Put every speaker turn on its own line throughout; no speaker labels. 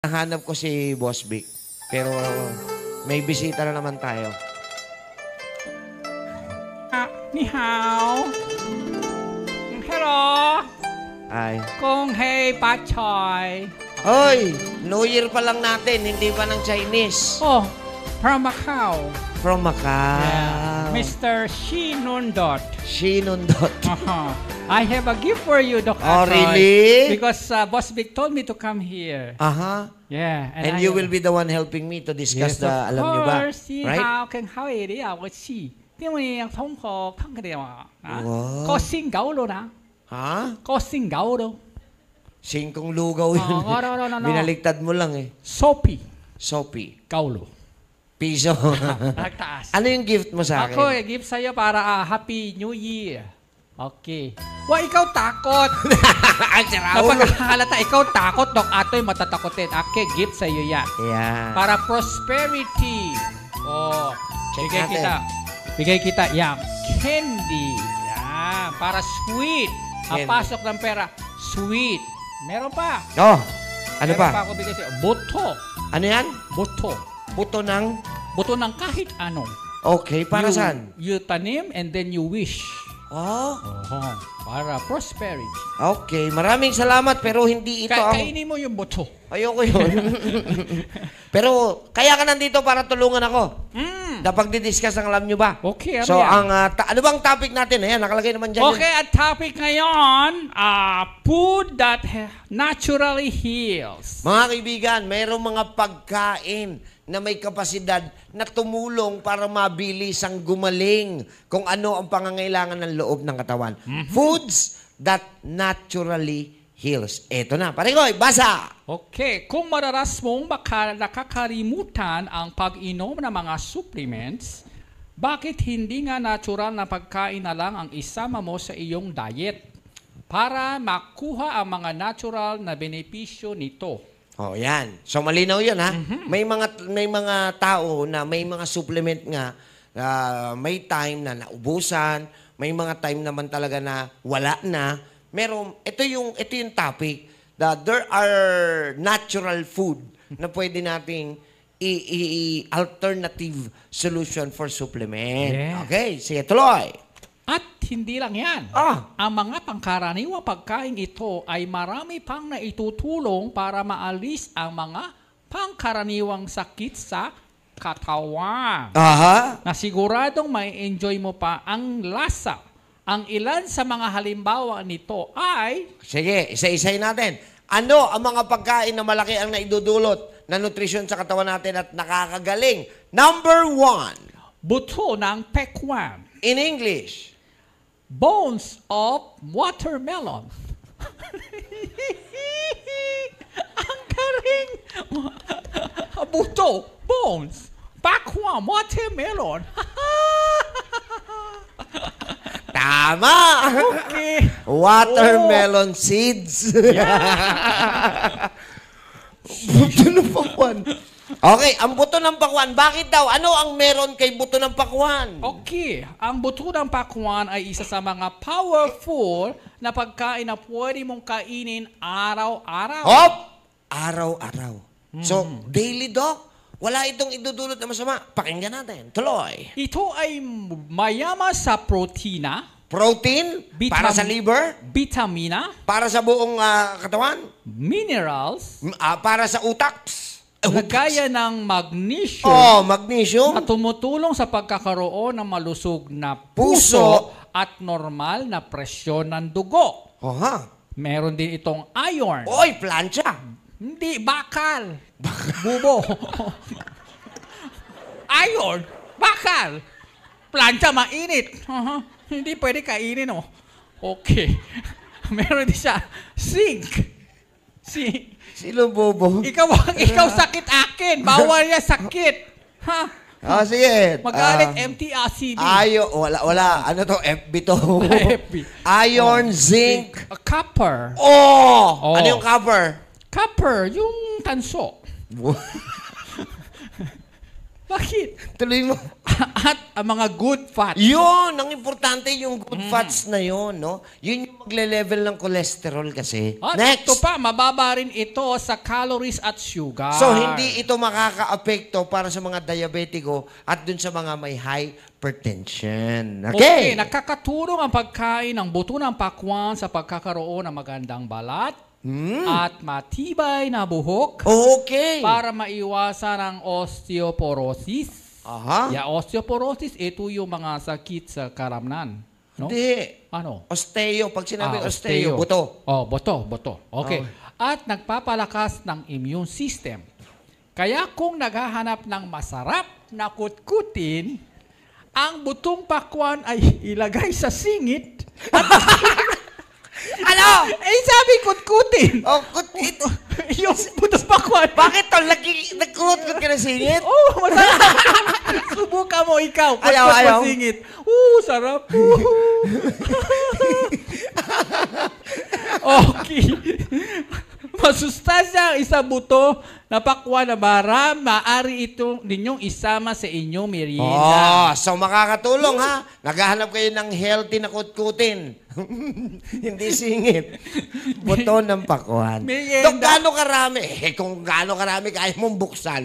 Nahanap ko si Boss Vic. Pero may bisita na naman tayo.
Ni hao. Hello.
Ay.
Kung hey, Pachoy.
Hoy! New Year pa lang natin, hindi pa ng Chinese.
Oh, from Macau.
From Macau.
Mr. Shinundot.
Shinundot.
I have a gift for you, Doc
Oh,
Atoy.
really?
Because Boss Vic told me to come here.
Aha.
Yeah.
And you will be the one helping me to discuss the, alam nyo ba?
See
Right?
how can how it is, 我知。因為有同學聽佢哋話啊，
Wow.
個先狗咯na，
Ha?
個先狗咯
Singkong lugaw yun.
no.
Binaliktad mo lang eh.，Sophie Sophie.
狗咯，
Piso.
nagtaas.
Ano yung gift mo sa
Ako,
akin?
gift sa'yo para Happy New Year. Okay. Wa, ikaw takot.
Ay, si Raul.
Napagkakalata, ikaw takot, Dok Atoy, matatakotin. Okay, gift sa'yo yan.
Yeah.
Para prosperity. Oh,
Check
bigay
natin.
kita. Bigay kita, yan. Candy. Yan. Para sweet.
Candy.
Pasok ng pera. Sweet. Meron pa.
Oh, ano
Meron
pa?
pa ako bigay sa'yo. Buto.
Ano yan?
Buto.
Buto ng...
Buto ng kahit ano.
Okay, para
You-
saan?
You tanim and then you wish.
Oh,
Para prosperity.
okay. Maraming salamat pero hindi ito ang...
Kainin mo yung buto.
Ayoko yun. Pero kaya ka nandito para tulungan ako. Dapat di-discuss ang alam nyo ba?
Okay, ano
So,
yan?
ano bang topic natin? Ayan, nakalagay naman dyan.
Okay, at topic ngayon, food that naturally heals.
Mga kaibigan, mayroong mga pagkain na may kapasidad na tumulong para mabilis ang gumaling kung ano ang pangangailangan ng loob ng katawan. Foods that naturally heals. Eto na. Paringoy, basa!
Okay, kung madalas mong nakakalimutan ang pag-inom ng mga supplements, bakit hindi nga natural na pagkain na lang ang isama mo sa iyong diet para makuha ang mga natural na benepisyo nito?
Oh, yan. So malinaw 'yun ha. May mga tao na may mga supplement nga may time na naubusan, may mga time naman talaga na wala na. Ito yung topic that there are natural food na pwede nating alternative solution for supplement.
Yeah.
Okay, sige tuloy.
At hindi lang yan. Ang mga pangkaraniwang pagkain ito ay marami pang naitutulong para maalis ang mga pangkaraniwang sakit sa katawan.
Aha.
Na siguradong may enjoy mo pa ang lasa. Ang ilan sa mga halimbawa nito ay...
Sige, isa-isay natin. Ano ang mga pagkain na malaki ang naidudulot na nutrisyon sa katawan natin at nakakagaling? Number 1.
buto ng pekwan.
In English.
Bones of watermelon. Ang galing. Buto, bones, pakwan, watermelon.
Tama!
Okay.
Watermelon seeds. Buto ng pakwan. Okay, ang buto ng pakwan. Bakit daw? Ano ang meron kay buto ng pakwan?
Okay, ang buto ng pakwan ay isa sa mga powerful na pagkain na pwede mong kainin araw-araw.
Hop! Araw-araw. So, daily doc, wala itong idudulot na masama. Pakinggan natin. Tuloy.
Ito ay mayaman sa protina,
Protein, para sa liver,
vitamina,
para sa buong katawan,
minerals,
para sa utak,
na gaya ng magnesium
magnesium,
na tumutulong sa pagkakaroon ng malusog na
Puso.
puso at normal na presyon ng dugo. Meron din itong iron.
Oy, plancha.
Hindi, bakal. Bubo. Iron, bakal. Plancha, mainit. Hindi pwede kainin, oh. Okay. Meron din siya. Zinc.
Sino bobo?
Ikaw sakit akin. Bawal yan sakit. Ha?
Sige.
Magalit MTRCB.
Wala. Ano to? FB to.
FB.
Iron, zinc.
Copper.
Oh! Ano yung copper?
Copper, yung tanso. Bakit?
Tuloy mo.
At ang mga good fats.
Yun, ang importante yung good fats na yun, no? Yun yung magle-level ng cholesterol kasi.
At
Next.
ito pa, mababa rin ito sa calories at sugar.
So, hindi ito makaka-apekto para sa mga diabetiko at dun sa mga may hypertension.
Okay,
Okay.
nakakatulong ang pagkain ng buto ng pakwan sa pagkakaroon ng magandang balat at matibay na buhok
Okay.
para maiwasan ang osteoporosis.
Aha.
Yeah, osteoporosis, ito yung mga sakit sa karamnan. No?
Hindi.
Ano?
Osteo. Pag sinabi osteo, buto.
Oh, buto. Okay. At nagpapalakas ng immune system. Kaya kung naghahanap ng masarap na kutkutin, ang butong pakwan ay ilagay sa singit.
Ano?
Eh, sabi kutkutin.
Oh,
Yung butong pakwan.
bakit to? Nagkuhot ka na singit?
Oh, masarap. Subukan mo ikaw.
Ayaw,
Kutkut
ayaw.
masingit. Sarap. Okay. Masustansya ang isang buto na pakwan na maaari itong ninyong isama sa inyong merienda.
So makakatulong ha. Naghahanap kayo ng healthy na kutkutin. Hindi singit. Buto ng pakwan.
Merienda.
Dok, gaano karami? Kung gaano karami, kaya mong buksan.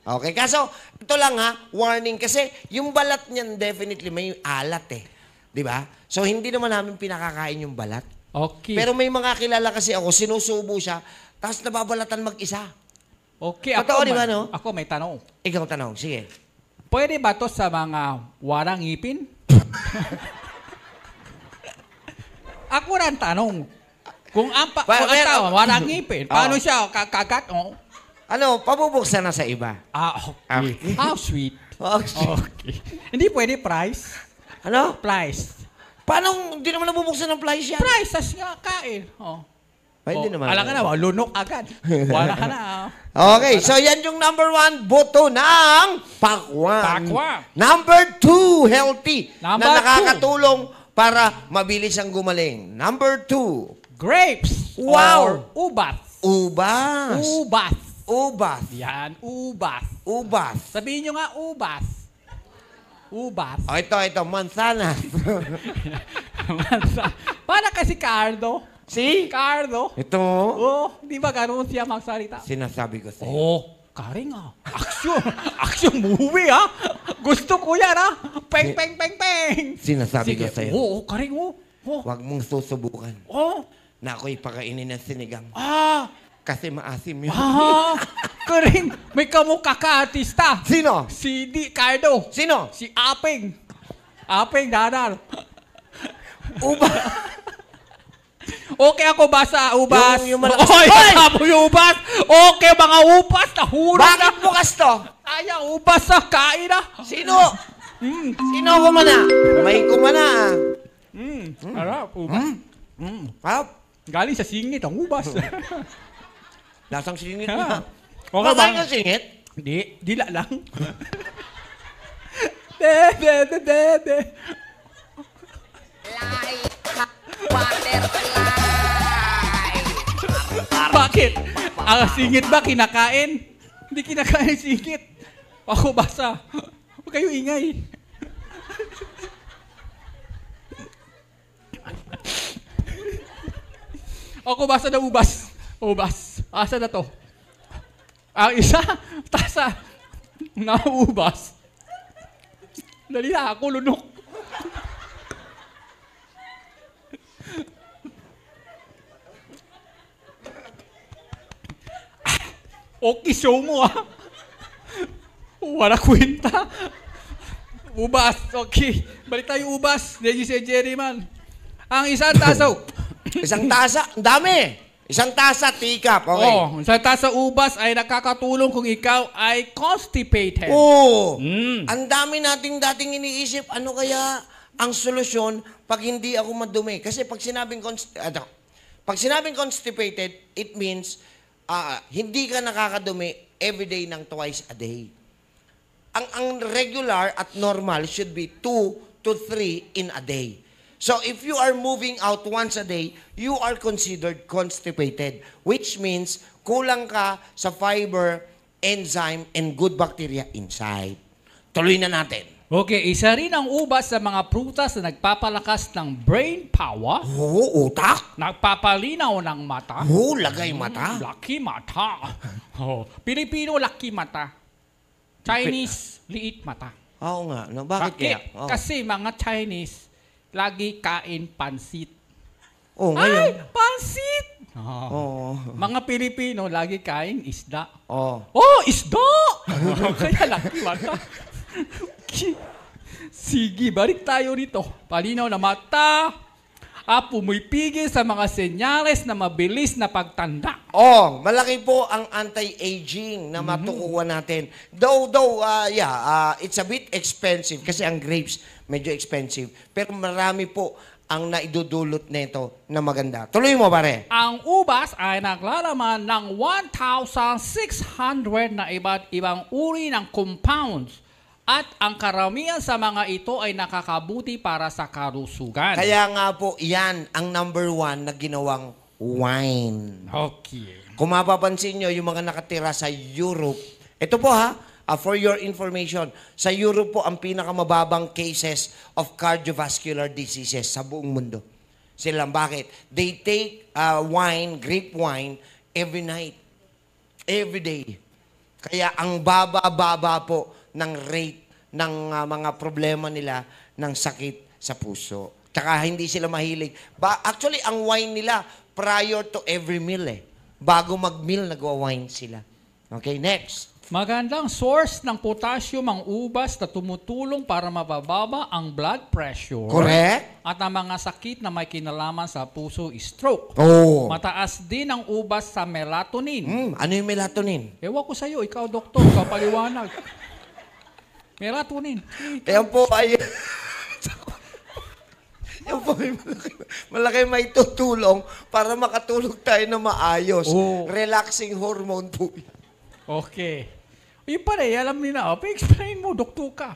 Okay, kaso ito lang ha, warning kasi yung balat niyan definitely may alat eh. 'Di ba? So hindi naman namin pinakakain yung balat.
Okay.
Pero may mga kilala kasi ako, sinusubo siya, tapos nababalatan mag-isa.
Okay,
Totoo, di ba, no?
Ako may tanong.
Ikaw tanong, sige.
Pwede ba to sa mga warang ngipin? Ako rin tanong. Kung ang warang ngipin, paano siya kagat? Oh?
Ano, pabubuksan na sa iba.
Okay. How sweet.
Okay.
Okay. Hindi pwede price.
Ano?
Price.
Paano hindi naman nabubuksan ng flies yan?
Price, tas nga kain.
Pwede naman.
Alam ka na, lunok agad. Wala ka na.
Okay, so yan yung number 1, buto ng pakwan.
Pakwan.
Number 2, healthy.
Number
na nakakatulong para mabilis ang gumaling. Number 2,
Grapes.
Wow.
Or ubas.
ubas.
Ubas.
Ubas.
Yan, ubas.
Ubas.
Sabihin nyo nga, ubas. Ubas.
O ito, mansanas.
Para kasi Cardo.
See?
Cardo.
Ito.
Di ba ganun siya magsalita?
Sinasabi ko sa'yo.
Karing Action. Action movie Gusto ko yan Peng, peng, peng, peng.
Sinasabi ko sa'yo.
Karing
Huwag mong susubukan na ako'y pakainin ng sinigang. Kasi maasim yun.
Karing, may kamukha ka artista.
Sino?
Si Cardo.
Sino?
Si Apeng. Apeng Dadal.
Uba.
Okay ako ba sa ubas?
Yung malakas.
Oy, kasama yung ubas. Okay, mga ubas. Nahulog na.
Bakit bukas to?
Ayaw, ubas sa kain
Sino? Sino kumana? May kumana.
Harap, ubas.
Harap.
Galing sa singit ang ubas.
Lasang singit
Ha.
na.
Okay
Makain
ba?
ng singit?
Di, dila lang. De. Bakit? Ang singit ba kinakain? Hindi kinakain ang singit. Ako basa. Huwag kayo ingay. Ako basa na ubas. Ubas. Asa na to? Ang isa, tasa. Naubas. Dali na, ako lunok. Okay, show mo Wala kwenta. Ubas, okay. Balik tayo ubas. Dahil si Jerry man. Ang isang tasaw.
Isang tasa. Ang dami. Isang tasa, teacup. Okay.
Isang tasa ubas ay nakakatulong kung ikaw ay constipated.
Ang dami nating dating iniisip, ano kaya ang solusyon pag hindi ako madumi? Kasi pag sinabing constipated, it means hindi ka nakakadumi everyday ng twice a day. Ang regular at normal should be 2 to 3 in a day. So if you are moving out once a day, you are considered constipated, which means kulang ka sa fiber enzyme, and good bacteria inside. Tuloy na natin.
Okay, isa rin ang ubas sa mga prutas na nagpapalakas ng brain power,
Oo, utak.
nagpapalinaw ng mata,
Oo, lagay mata.
laki mata. Pilipino, laki mata. Chinese, liit mata.
Oo nga. No, bakit kaya? Oh.
Kasi mga Chinese, lagi kain pansit.
Oh, ngayon.
Ay, pansit!
Oo.
Mga Pilipino, lagi kain isda.
Oh.
Oh, isda! Kaya laki mata. Sige, balik tayo rito. Palinaw na mata. Pumipigil sa mga senyales na mabilis na pagtanda.
Oh, malaki po ang anti-aging na matukuha natin. Though, it's a bit expensive kasi ang grapes medyo expensive. Pero marami po ang naidudulot nito na maganda. Tuloy mo, pare.
Ang ubas ay naglalaman ng 1,600 na iba't ibang uri ng compounds at ang karamihan sa mga ito ay nakakabuti para sa kalusugan.
Kaya nga po, yan ang number 1 na ginawang wine.
Okay.
Kung mapapansin nyo, yung mga nakatira sa Europe, ito po ha, for your information, sa Europe po ang pinakamababang cases of cardiovascular diseases sa buong mundo. Sila, bakit? They take wine, grape wine, every night. Every day. Kaya ang baba-baba po ng rate ng mga problema nila ng sakit sa puso. Tsaka hindi sila mahilig. Actually, ang wine nila, prior to every meal Bago mag-meal, nagwa-wine sila. Okay, next.
Magandang source ng potassium ang ubas na tumutulong para mabababa ang blood pressure.
Correct.
At ang mga sakit na may kinalaman sa puso, stroke.
Oh.
Mataas din ang ubas sa melatonin.
Ano yung melatonin?
Ewan ko sa'yo, ikaw doktor, ikaw paliwanag. Melatonin.
Yan po ay... Yan po ay malaki may tutulong para makatulog tayo na maayos.
Oh.
Relaxing hormone po.
Okay. Yung pare, alam nila. Pa-explain mo, doktor ka.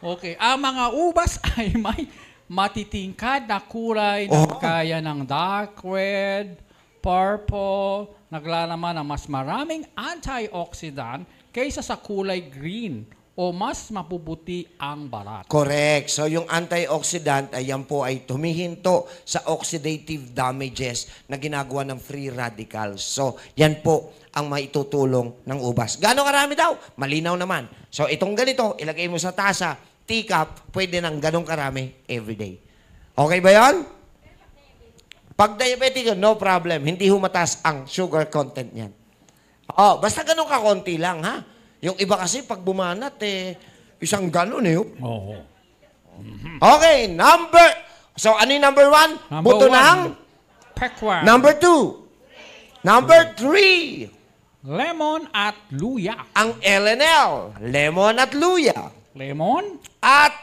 Okay. Ang mga ubas ay may matitingkad na kulay na kaya ng dark red, purple, naglalaman ng mas maraming antioxidant kaysa sa kulay green o mas mapuputi ang balat.
Correct. So yung antioxidant, ayan po ay tumihinto sa oxidative damages na ginagawa ng free radicals. So yan po ang maitutulong ng ubas. Gaano karami daw? Malinaw naman. So itong ganito, ilagay mo sa tasa, teacup, pwede ng ganong karami everyday. Okay ba yan? Pag diabetic, no problem. Hindi humatas ang sugar content niyan. Oh, basta ganun ka konti lang, ha? Yung iba kasi pag bumanat, isang ganun
Oo.
Okay, so ano yung number 1?
Number
Buto
one.
ng?
Pekwan.
Number 2? Number 3?
Lemon at luya.
Ang LNL, lemon at luya.
Lemon?
At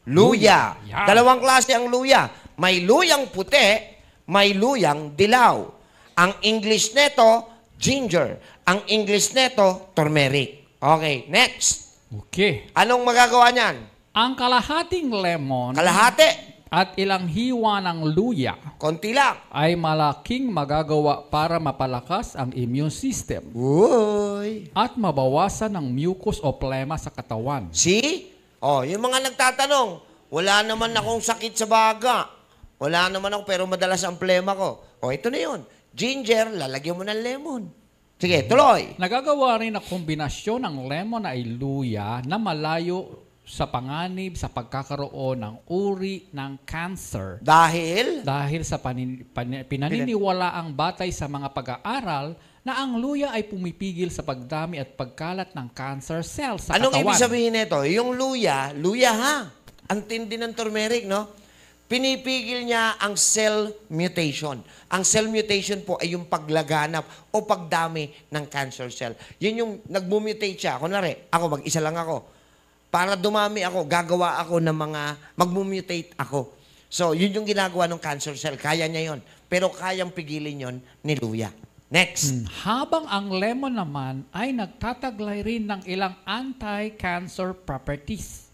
luya.
Yan.
Dalawang klase ang luya. May luyang puti, may luyang dilaw. Ang English neto, ginger. Ang English neto, turmeric. Okay, next.
Okay.
Anong magagawa niyan?
Ang kalahating lemon
Kalahati.
at ilang hiwa ng luya
Konti lang.
ay malaking magagawa para mapalakas ang immune system
Uy.
at mabawasan ng mucus o plema sa katawan.
See? Oh, yung mga nagtatanong, wala naman akong sakit sa baga. Wala naman ako, pero madalas ang plema ko. Oh, ito na yun. Ginger, lalagyan mo ng lemon. Sige, tuloy.
Nagagawa rin na kombinasyon ng lemon ay luya na malayo sa panganib sa pagkakaroon ng uri ng cancer.
Dahil?
Dahil sa pinaniniwala ang batay sa mga pag-aaral na ang luya ay pumipigil sa pagdami at pagkalat ng cancer cells sa
Anong
katawan.
ibig sabihin nito? Yung luya ha. Ang tindi ng turmeric, no? Pinipigil niya ang cell mutation. Ang cell mutation po ay yung paglaganap o pagdami ng cancer cell. Yun yung nag-mutate siya. Kunwari, ako, mag-isa lang ako. Para dumami ako, gagawa ako ng mga, mag-mutate ako. So, yun yung ginagawa ng cancer cell. Kaya niya yun. Pero kayang pigilin yun ni luya. Next.
Habang ang lemon naman ay nagtataglay rin ng ilang anti-cancer properties.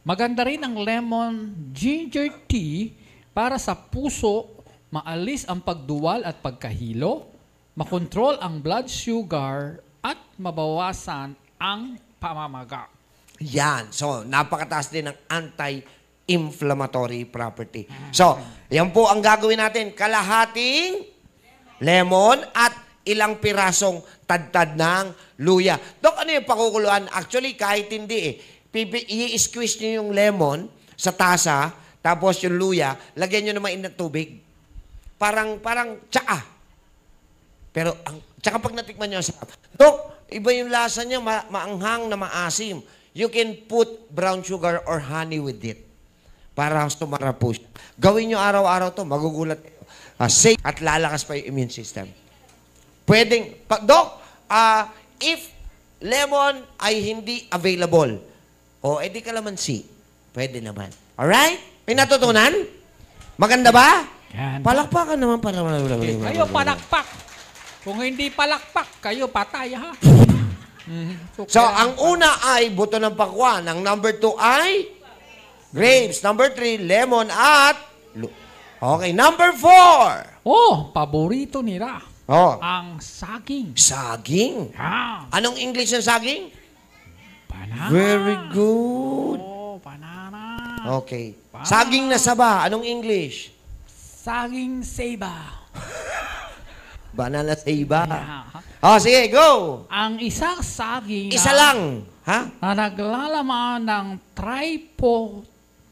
Maganda rin ang lemon ginger tea para sa puso, maalis ang pagduwal at pagkahilo, makontrol ang blood sugar at mabawasan ang pamamaga.
Yan. So, napakataas din ng anti-inflammatory property. So, yan po ang gagawin natin. Kalahating lemon at ilang pirasong tadtad ng luya. Dok, ano yung pakukuluan? Actually, kahit hindi i-squeeze nyo yung lemon sa tasa, tapos yung luya, lagyan nyo na mainit na tubig. Parang tsaa. Pero, tsaka pag natikman nyo, Dok, iba yung lasa niya, maanghang na maasim. You can put brown sugar or honey with it para sumarap po siya. Gawin nyo araw-araw to, magugulat kayo. Safe at lalakas pa yung immune system. Pwedeng, Dok, if lemon ay hindi available, edi kalamansi, pwede naman. Alright? May natutunan? Maganda ba?
Ganda.
Palakpakan naman para...
Kayo palakpak. Kung hindi palakpak, kayo patay, ha?
So, ang una ay buto ng pakwan. Ang number 2 ay grapes. Number 3, lemon at... Okay, number 4.
Oh, paborito nila.
Oh,
Ang saging.
saging.
Ah,
Anong English ng saging?
banana.
Very good.
Oh, banana.
Okay. Saging na saba. Anong English?
Saging seba.
Banana sa iba.
Yeah.
Oh, sige, go.
Ang isang saging
Isa lang. Ha?
na naglalaman ng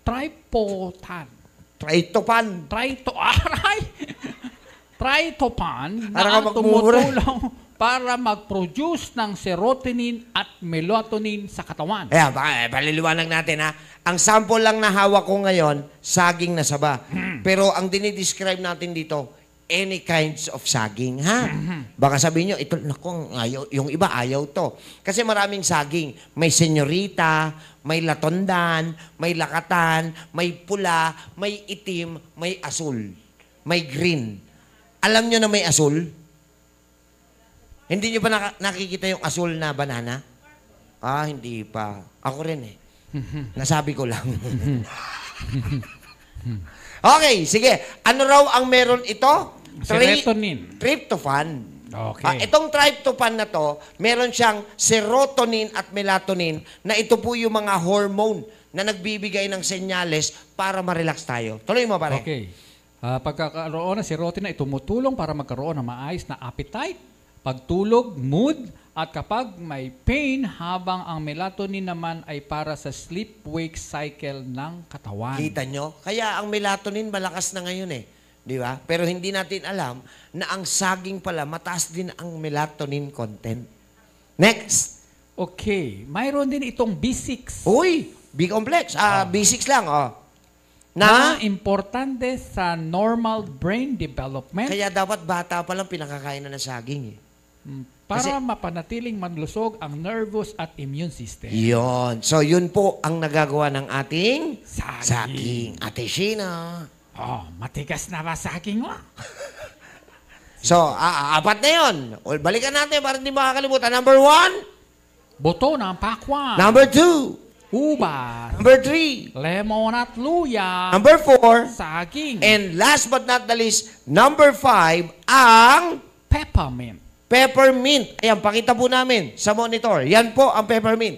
tripotan.
Tryptophan.
Tryptophan
Para ka
na
magmumura.
tumutulong para mag-produce ng serotonin at melatonin sa katawan.
Ayan, paliliwanag natin ha. Ang sample lang na hawak ko ngayon, saging na saba. Pero ang dinidescribe natin dito, any kinds of saging, ha? Baka sabihin nyo, ito, naku, yung iba ayaw to. Kasi maraming saging. May senyorita, may latondan, may lakatan, may pula, may itim, may asul, may green. Alam nyo na may asul? Hindi nyo ba nakikita yung asul na banana? Hindi pa. Ako rin eh. Nasabi ko lang. Okay, sige. Ano raw ang meron ito?
Serotonin.
Tryptophan.
Okay.
Itong tryptophan na to, meron siyang serotonin at melatonin na ito po yung mga hormone na nagbibigay ng senyales para ma-relax tayo. Tuloy mo, pare.
Okay. Pagkakaroon ng serotonin ay tumutulong para magkaroon ng maayos na appetite, pagtulog, mood, at kapag may pain, habang ang melatonin naman ay para sa sleep-wake cycle ng katawan.
Kita nyo? Kaya ang melatonin malakas na ngayon eh. Di ba? Pero hindi natin alam na ang saging pala, mataas din ang melatonin content. Next.
Okay. Mayroon din itong B6
Uy, B-complex. B6 lang,
na importante sa normal brain development
Kaya dapat bata pa lang pinakakain na ng saging eh.
para
Kasi-
mapanatiling manlusog ang nervous at immune system.
Yun. So, yun po ang nagagawa ng ating
Saging.
saging. Ate Sheena.
Oh, matigas na ba saging mo?
So, apat na yun. Balikan natin para hindi makakalimutan. Number 1.
Buto ng pakwan.
Number 2.
Ubas.
Number 3.
Lemon at luya.
Number 4.
Saging.
And last but not the least, number 5, ang
Peppermint.
peppermint. Ayan, pakita po namin sa monitor. Yan po ang peppermint.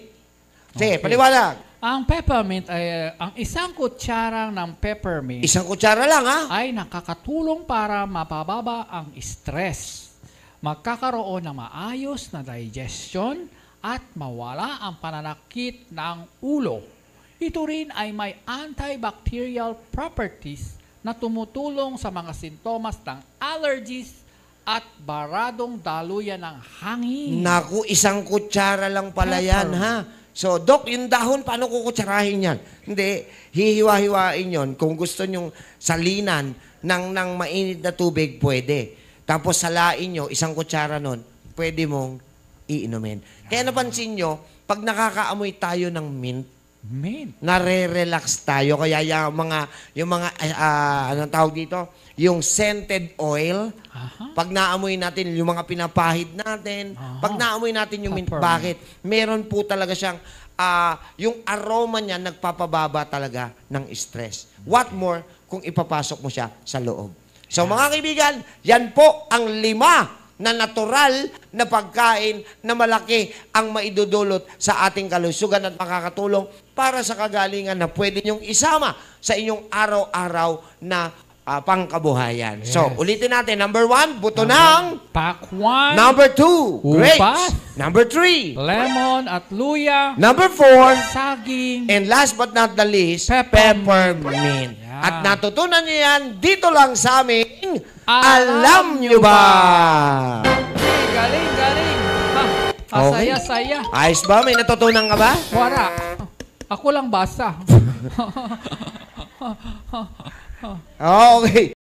Sige,
Okay.
paliwanag.
Ang peppermint ay ang isang kutsara ng peppermint
Isang kutsara lang, ha?
ay nakakatulong para mapababa ang stress, magkakaroon ng maayos na digestion at mawala ang pananakit ng ulo. Ito rin ay may antibacterial properties na tumutulong sa mga sintomas ng allergies at baradong daluyan ng hangin.
Naku, isang kutsara lang pala yan, ha? So, Dok, yung dahon, paano kukutsarahin yan? Hindi, hihiwa-hiwain yon. Kung gusto nyong salinan ng mainit na tubig, pwede. Tapos salain nyo, isang kutsara nun, pwede mong iinumin. Kaya napansin nyo, pag nakakaamoy tayo ng mint,
Mint.
nare-relax tayo. Kaya yung mga anong tawag dito? Yung scented oil,
Aha.
pag naamoy natin, yung mga pinapahid natin, pag naamoy natin yung mint,
Peppermint.
bakit? Meron po talaga siyang, yung aroma niya nagpapababa talaga ng stress. What more kung ipapasok mo siya sa loob? So mga kaibigan, yan po ang 5 na natural na pagkain na malaki ang maidudulot sa ating kalusugan at makakatulong para sa kagalingan na pwede niyong isama sa inyong araw-araw na pangkabuhayan. So, ulitin natin. Number 1, buto ng
Pakwan,
Number 2, grapes.
Ubas.
Number 3,
lemon at luya,
Number 4,
saging,
and last but not the least,
Peppermint.
peppermint.
Yan.
At natutunan niyo yan dito lang sa aming
Alam
Alam Nyo Ba?
Galing, galing. Ha,
Okay.
saya.
Ayos ba? May natutunan ka ba?
Wala. Ako lang basa.
Okay.